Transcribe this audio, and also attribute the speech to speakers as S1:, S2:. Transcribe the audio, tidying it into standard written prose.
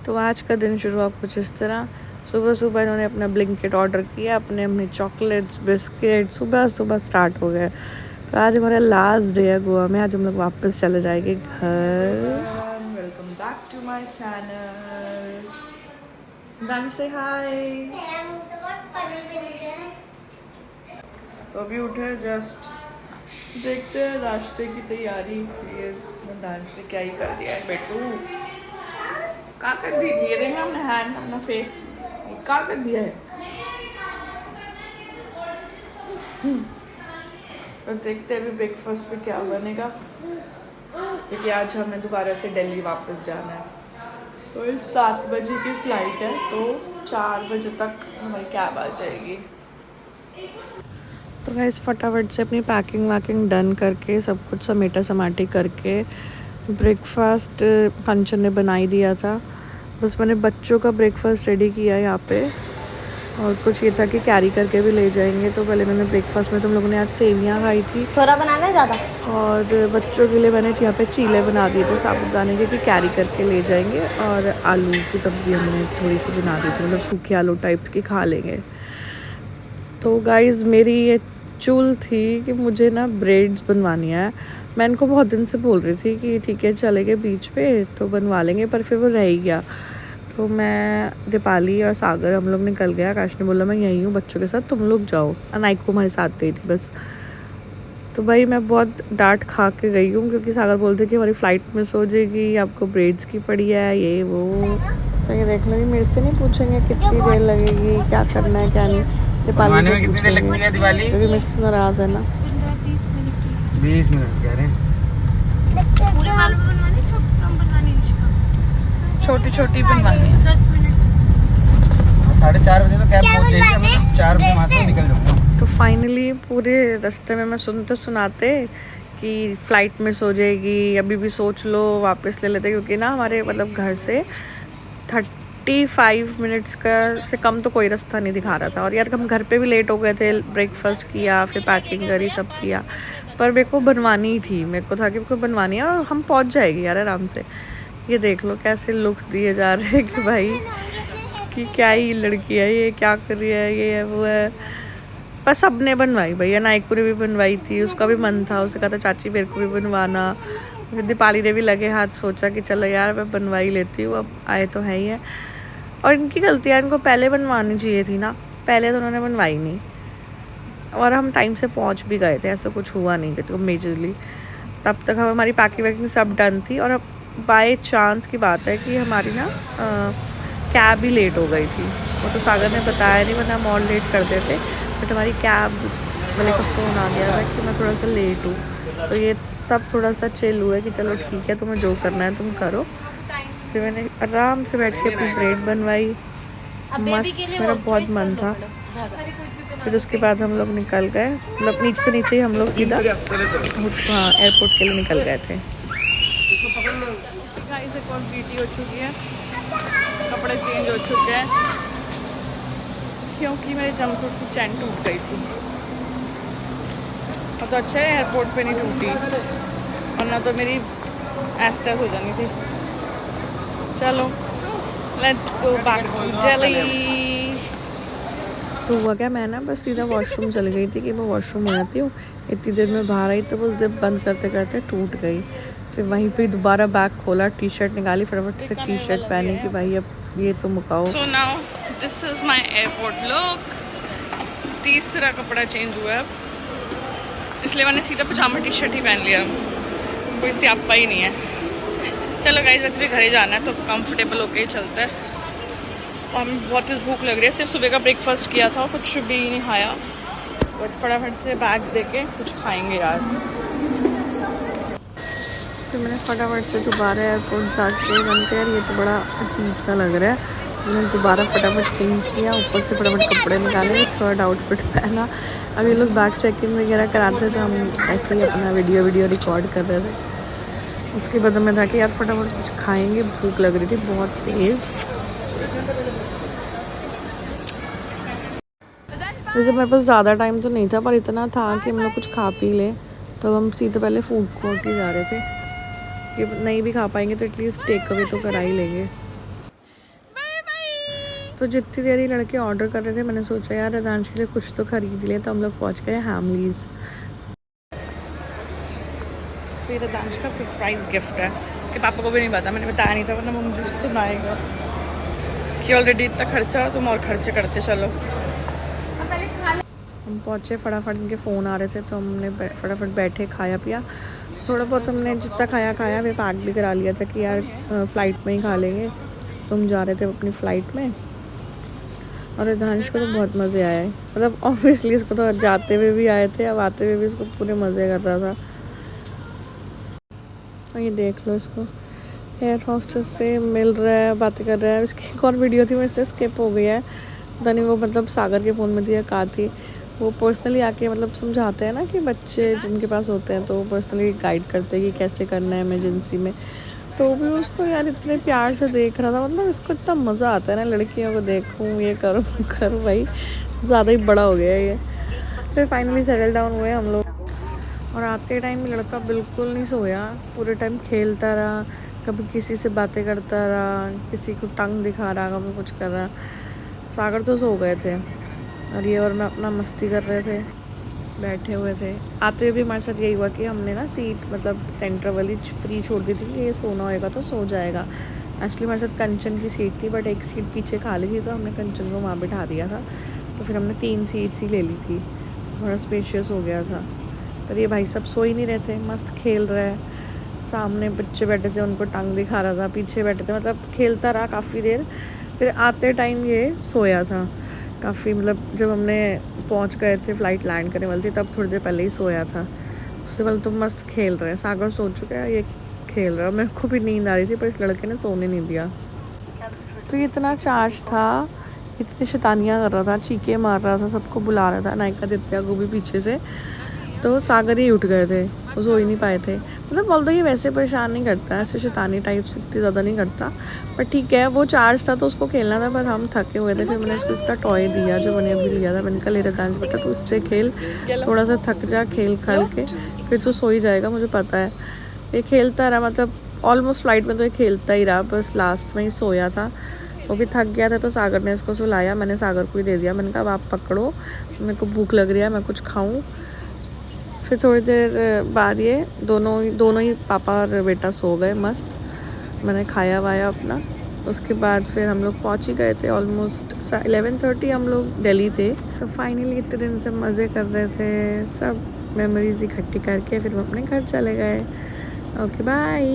S1: तो आज का दिन शुरू हुआ कुछ इस तरह। सुबह सुबह इन्होंने अपना ब्लिंकिट ऑर्डर किया, अपने चॉकलेट्स बिस्किट सुबह सुबह स्टार्ट हो गए। तो आज हमारा लास्ट डे है गोवा में। आज हम लोग वापस चले जाएंगे घर। Welcome back to my channel. Say hi. तो अभी उठे जस्ट, देखते हैं नाश्ते की तैयारी। ये दानिश ने क्या ही कर दिया है बेटू, क्या कर दी है? देखना अपना हैंड अपना फेस क्या कर दिया है। तो देखते हैं अभी ब्रेकफास्ट पे क्या बनेगा, क्योंकि आज हमें दोबारा से दिल्ली वापस जाना है। तो 7 बजे की फ़्लाइट है, तो 4 बजे तक हमारी कैब आ जाएगी। तो गाइस फटाफट से अपनी पैकिंग वैकिंग डन करके सब कुछ समेटा समाटी करके ब्रेकफास्ट कंचन ने बना ही दिया था। बस मैंने बच्चों का ब्रेकफास्ट रेडी किया यहाँ पे, और कुछ ये था कि कैरी करके भी ले जाएंगे। तो पहले मैंने ब्रेकफास्ट में तुम लोगों ने आज सेवियाँ खाई थी,
S2: थोड़ा बनाना है ज़्यादा,
S1: और बच्चों के लिए मैंने यहाँ पे चीले बना दिए थे साबुदाने के, कि कैरी करके ले जाएंगे। और आलू की सब्ज़ी हमने थोड़ी सी बना दी थी, मतलब सूखे आलू टाइप्स की खा लेंगे। तो गाइज़ मेरी ये चूल थी कि मुझे ना ब्रेड्स बनवानी है। मैं इनको बहुत दिन से बोल रही थी कि ठीक है चलेंगे बीच पे तो बनवा लेंगे, पर फिर वो रह ही गया। तो मैं, दीपाली और सागर हम लोग निकल गया। आकाश ने बोला मैं यहीं हूँ बच्चों के साथ, तुम लोग जाओ। अनाइक को हमारे साथ गई थी बस। तो भाई मैं बहुत डांट खा के गई हूँ, क्योंकि सागर बोलते कि हमारी फ़्लाइट मिस हो जाएगी, आपको ब्रेड्स की पड़ी है ये वो। तो ये देख लो, ये मेरे से नहीं पूछेंगे कितनी देर लगेगी, क्या करना है क्या नहीं। दीपाली से पूछेंगे, क्योंकि मेरे से नाराज़ है ना।
S3: 20 मिनट कह रहे हैं।
S1: छोटी छोटी बनवानी है।
S2: 10 मिनट।
S3: 4:30 बजे तो कैब पहुंच जाएगी, मैं 4 बजे वहाँ से निकल जाऊँगा।
S1: तो फाइनली पूरे रास्ते में मैं सुनते सुनाते कि फ़्लाइट मिस हो जाएगी, अभी भी सोच लो वापस ले लेते, क्योंकि ना हमारे मतलब घर से 35 मिनट्स का से कम तो कोई रास्ता नहीं दिखा रहा था। और यार हम घर पे भी लेट हो गए थे, ब्रेकफास्ट किया फिर पैकिंग करी सब किया, पर मेरे को बनवानी थी, मेरे को था कि मेरे को बनवानी है और हम पहुंच जाएगी यार आराम से। ये देख लो कैसे लुक्स दिए जा रहे हैं कि भाई कि क्या ही लड़की है ये, क्या कर रही है, ये है वो है। पर सब ने बनवाई भैया, नायकू ने भी बनवाई थी, उसका भी मन था, उसने कहा था चाची मेरे को भी बनवाना। फिर दीपाली ने भी लगे हाथ सोचा कि चलो यार मैं बनवा ही लेती हूँ, अब आए तो है ही है। और इनकी गलती है, इनको पहले बनवानी चाहिए थी ना, पहले तो उन्होंने बनवाई नहीं। और हम टाइम से पहुँच भी गए थे, ऐसा कुछ हुआ नहीं कि तो मेजरली तब तक हमारी पैकिंग वैकिंग सब डन थी। और अब बाय चांस की बात है कि हमारी ना कैब भी लेट हो गई थी। वो तो सागर ने बताया नहीं, वरना हम और लेट कर देते। बट हमारी कैब वाले का फ़ोन आ गया था कि मैं थोड़ा सा लेट हूँ, तो ये तब थोड़ा सा चिल हुआ कि चलो ठीक है तुम्हें जो करना है तुम करो। फिर मैंने आराम से बैठ के अपनी ब्रेड बनवाई, मस्त, मेरा बहुत मन था। फिर उसके बाद हम लोग निकल गए, मतलब नीचे से नीचे ही हम लोग सीधा एयरपोर्ट के लिए निकल गए थे। गाइस एक और वीडियो हो चुकी है, कपड़े चेंज हो चुके हैं, क्योंकि मेरी जंपसूट की चैन टूट गई थी। और तो अच्छा है एयरपोर्ट पे नहीं टूटी, वरना तो मेरी ऐस-तैस हो जानी थी। चलो let's go back to Delhi. तो हुआ क्या, मैं ना बस सीधा वॉशरूम चली गई थी कि मैं वॉशरूम हो जाती हूँ। इतनी देर में बाहर आई तो वो जिप बंद करते करते टूट गई। फिर वहीं पे दोबारा बैग खोला, टी शर्ट निकाली, फटाफट से टी शर्ट पहनी कि भाई अब ये तो मुकाओ। So now this is my airport look. तीसरा कपड़ा चेंज हुआ है, इसलिए मैंने सीधा पजामा टी शर्ट ही पहन लिया, कोई स्यापा ही नहीं है। चलो गाइस वैसे भी घर ही जाना है तो कंफर्टेबल होके ही चलता है। और हमें बहुत तेज़ भूख लग रही है, सिर्फ सुबह का ब्रेकफास्ट किया था, कुछ भी नहीं खाया। बट फटाफट से बैग्स देके कुछ खाएंगे यार। फिर मैंने फटाफट से दोबारा एयरपोर्ट जाके मैंने कहा यार ये तो बड़ा अजीब सा लग रहा है। मैंने दोबारा फटाफट चेंज किया, ऊपर से फटाफट कपड़े निकाले, थर्ड आउटफिट पहना। अब ये लोग बैग चेक इन वगैरह कराते थे, तो हम ऐसे ही अपना वीडियो रिकॉर्ड कर रहे थे। उसके बाद मैं था कि यार फटाफट कुछ खाएंगे, भूख लग रही थी बहुत तेज़। वैसे मेरे पास ज़्यादा टाइम तो नहीं था, पर इतना था कि हम लोग कुछ खा पी लें। तो हम सीधे पहले फूड कोर्ट ही जा रहे थे कि नहीं भी खा पाएंगे तो एटलीस्ट टेक अवे तो करा ही लेंगे। तो जितनी देर ही लड़के ऑर्डर कर रहे थे मैंने सोचा यार रिदांश के लिए कुछ तो खरीद लिया, तो हम लोग पहुँच गए हैमलीज़। तो ये रिदांश का सरप्राइज़ गिफ्ट है, उसके पापा को भी नहीं पता, मैंने बताया नहीं था वरना वो मुझे सुनाएगा कि ऑलरेडी इतना खर्चा तुम और खर्चे करते चलो। हम पहुँचे, फटाफट इनके फ़ोन आ रहे थे तो हमने फटाफट बैठे, खाया पिया, थोड़ा बहुत हमने जितना खाया वे पैक भी करा लिया था कि यार फ़्लाइट में ही खा लेंगे। तुम जा रहे थे अपनी फ़्लाइट में, और रिदांश को तो बहुत मज़े आए, मतलब ऑब्वियसली इसको तो जाते हुए भी आए थे, अब आते हुए भी इसको पूरे मज़े कर रहा था। और ये देख लो इसको एयर हॉस्टेस से मिल रहा है, बातें कर रहा है। इसकी एक और वीडियो थी, मुझसे स्किप हो गया है, पता नहीं वो मतलब सागर के फ़ोन में थी या कहाँ थी। वो पर्सनली आके मतलब समझाते हैं ना कि बच्चे जिनके पास होते हैं तो वो पर्सनली गाइड करते हैं कि कैसे करना है इमरजेंसी में। तो भी उसको यार इतने प्यार से देख रहा था, मतलब इसको इतना मज़ा आता है ना लड़कियों को देखूँ, ये करूँ करूँ, भाई ज़्यादा ही बड़ा हो गया है ये। फिर फाइनली सेटल डाउन हुए हम लोग, और आते टाइम लड़का बिल्कुल नहीं सोया, पूरे टाइम खेलता रहा, कभी किसी से बातें करता रहा, किसी को टंग दिखा रहा, कभी कुछ कर रहा। सागर तो सो गए थे और ये और मैं अपना मस्ती कर रहे थे, बैठे हुए थे। आते हुए भी हमारे साथ यही हुआ कि हमने ना सीट मतलब सेंटर वाली फ्री छोड़ दी थी कि ये सोना होएगा तो सो जाएगा। एक्चुअली हमारे साथ कंचन की सीट थी, बट एक सीट पीछे खाली थी तो हमने कंचन को वहाँ बिठा दिया था, तो फिर हमने 3 सीट्स ही ले ली थी, थोड़ा स्पेशियस हो गया था। पर ये भाई सब सो ही नहीं रहे थे, मस्त खेल रहे हैं। सामने बच्चे बैठे थे, उनको टंग दिखा रहा था, पीछे बैठे थे, मतलब खेलता रहा काफ़ी देर। फिर आते टाइम ये सोया था काफ़ी, मतलब जब हमने पहुंच गए थे, फ़्लाइट लैंड करने वाली थी, तब थोड़ी देर पहले ही सोया था। उससे पहले तो मस्त खेल रहे हैं, सागर सो चुका है, ये खेल रहा है। मेरे को भी नींद आ रही थी पर इस लड़के ने सोने नहीं दिया। तो ये इतना चार्ज था, इतनी शैतानियाँ कर रहा था, चीखे मार रहा था, सबको बुला रहा था, नायका दित्या को भी पीछे से। तो सागर ही उठ गए थे, वो सो ही नहीं पाए थे। मतलब बोल दो ये वैसे परेशान नहीं करता, ऐसे शैतानी टाइप से इतनी ज़्यादा नहीं करता, पर ठीक है वो चार्ज था तो उसको खेलना था, पर हम थके हुए थे। फिर मैंने उसको इसका टॉय दिया जो मैंने अभी लिया था, मैंने कहा ले रिदांश बेटा तू उससे खेल, थोड़ा सा थक जा खेल खाल के, फिर तू सो ही जाएगा, मुझे पता है। ये खेलता रहा, मतलब ऑलमोस्ट फ़्लाइट में तो ये खेलता ही रहा, बस लास्ट में ही सोया था। वो भी थक गया था तो सागर ने इसको सुलाया, मैंने सागर को ही दे दिया, मैंने कहा अब आप पकड़ो, मेरे को भूख लग रही है, मैं कुछ खाऊँ। फिर थोड़ी देर बाद ये दोनों ही पापा और बेटा सो गए मस्त। मैंने खाया वाया अपना, उसके बाद फिर हम लोग पहुँच ही गए थे, ऑलमोस्ट 11:30 हम लोग दिल्ली थे। तो फाइनली इतने दिन से मज़े कर रहे थे, सब मेमोरीज इकट्ठी करके फिर हम अपने घर चले गए। Okay bye.